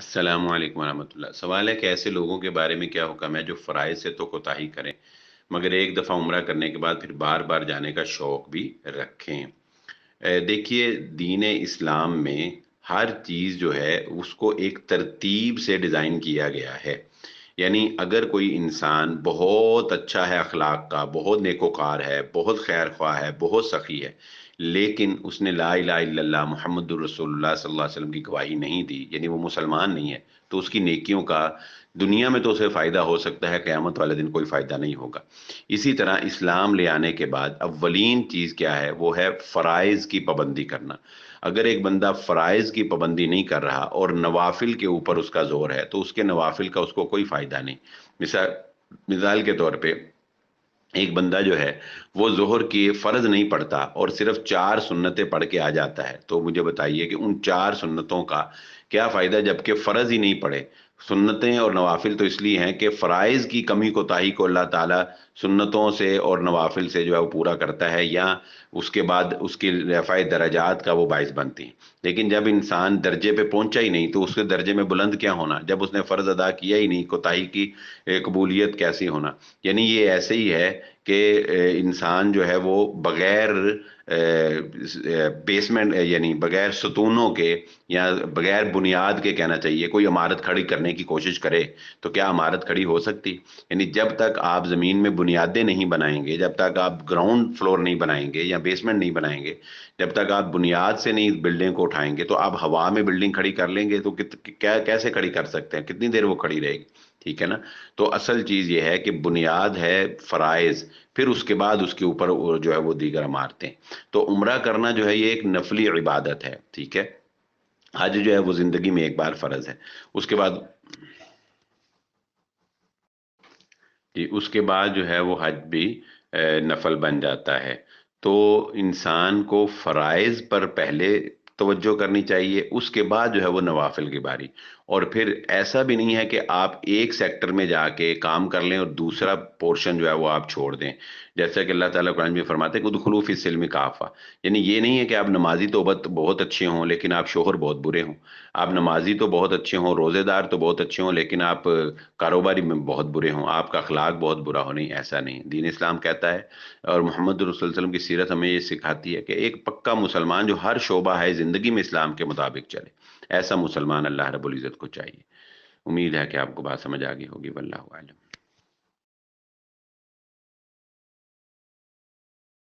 السلام علیکم ورحمۃ اللہ۔ سوال ہے کہ ایسے لوگوں کے بارے میں کیا حکم ہے جو فرائض سے تو کوتاہی کریں مگر ایک دفعہ عمرہ کرنے کے بعد پھر بار بار جانے کا شوق بھی رکھیں۔ دیکھیے، دین اسلام میں ہر چیز جو ہے اس کو ایک ترتیب سے ڈیزائن کیا گیا ہے۔ یعنی اگر کوئی انسان بہت اچھا ہے، اخلاق کا بہت نیکوکار ہے، بہت خیر خواہ ہے، بہت سخی ہے، لیکن اس نے لا الہ الا اللہ محمد الرسول اللہ صلی اللہ علیہ وسلم کی گواہی نہیں دی، یعنی وہ مسلمان نہیں ہے، تو اس کی نیکیوں کا دنیا میں تو اسے فائدہ ہو سکتا ہے، قیامت والے دن کوئی فائدہ نہیں ہوگا۔ اسی طرح اسلام لے آنے کے بعد اولین چیز کیا ہے؟ وہ ہے فرائض کی پابندی کرنا۔ اگر ایک بندہ فرائض کی پابندی نہیں کر رہا اور نوافل کے اوپر اس کا زور ہے تو اس کے نوافل کا اس کو کوئی فائدہ نہیں۔ مثال کے طور پہ ایک بندہ جو ہے وہ ظہر کی فرض نہیں پڑھتا اور صرف 4 سنتیں پڑھ کے آ جاتا ہے، تو مجھے بتائیے کہ ان 4 سنتوں کا کیا فائدہ جبکہ فرض ہی نہیں پڑھے؟ سنتیں اور نوافل تو اس لیے ہیں کہ فرائض کی کمی کوتاہی کو اللہ تعالیٰ سنتوں سے اور نوافل سے جو ہے وہ پورا کرتا ہے، یا اس کے بعد اس کی رفع درجات کا وہ باعث بنتی ہیں۔ لیکن جب انسان درجے پہ پہنچا ہی نہیں تو اس کے درجے میں بلند کیا ہونا؟ جب اس نے فرض ادا کیا ہی نہیں، کوتاہی کی قبولیت کیسی ہونا؟ یعنی یہ ایسے ہی ہے کہ انسان جو ہے وہ بغیر بیسمنٹ، یعنی بغیر ستونوں کے یا بغیر بنیاد کے کہنا چاہیے، کوئی عمارت کھڑی کرنے کی کوشش کرے تو کیا عمارت کھڑی ہو سکتی؟ یعنی جب تک آپ زمین میں بنیادیں نہیں بنائیں گے، جب تک آپ گراؤنڈ فلور نہیں بنائیں گے یا بیسمنٹ نہیں بنائیں گے، جب تک آپ بنیاد سے نہیں بلڈنگ کو اٹھائیں گے، تو آپ ہوا میں بلڈنگ کھڑی کر لیں گے تو کیا کیسے کھڑی کر سکتے ہیں؟ کتنی دیر وہ کھڑی رہے گی؟ ٹھیک ہے نا؟ تو اصل چیز یہ ہے کہ بنیاد ہے فرائض، پھر اس کے بعد اس کے اوپر جو ہے وہ دیگر عمارتیں۔ تو عمرہ کرنا جو ہے یہ ایک نفلی عبادت ہے، ٹھیک ہے؟ حج جو ہے وہ زندگی میں ایک بار فرض ہے، اس کے بعد جی اس کے بعد جو ہے وہ حج بھی نفل بن جاتا ہے۔ تو انسان کو فرائض پر پہلے توجہ کرنی چاہیے، اس کے بعد جو ہے وہ نوافل کی باری۔ اور پھر ایسا بھی نہیں ہے کہ آپ ایک سیکٹر میں جا کے کام کر لیں اور دوسرا پورشن جو ہے وہ آپ چھوڑ دیں۔ جیسا کہ اللہ تعالیٰ قرآن میں فرماتے ہیں کہ ادخلوا فی السلم کافہ، یعنی یہ نہیں ہے کہ آپ نمازی تو بہت اچھے ہوں لیکن آپ شوہر بہت برے ہوں، آپ نمازی تو بہت اچھے ہوں، روزے دار تو بہت اچھے ہوں، لیکن آپ کاروباری میں بہت برے ہوں، آپ کا اخلاق بہت برا ہو۔ نہیں، ایسا نہیں، دین اسلام کہتا ہے اور محمد رسول اللہ علیہ وسلم کی سیرت ہمیں یہ سکھاتی ہے کہ ایک پکا مسلمان جو ہر شعبہ ہے زندگی میں اسلام کے مطابق چلے، ایسا مسلمان اللہ رب العزت کو چاہیے۔ امید ہے کہ آپ کو بات سمجھ آ گئی ہوگی، واللہ اعلم۔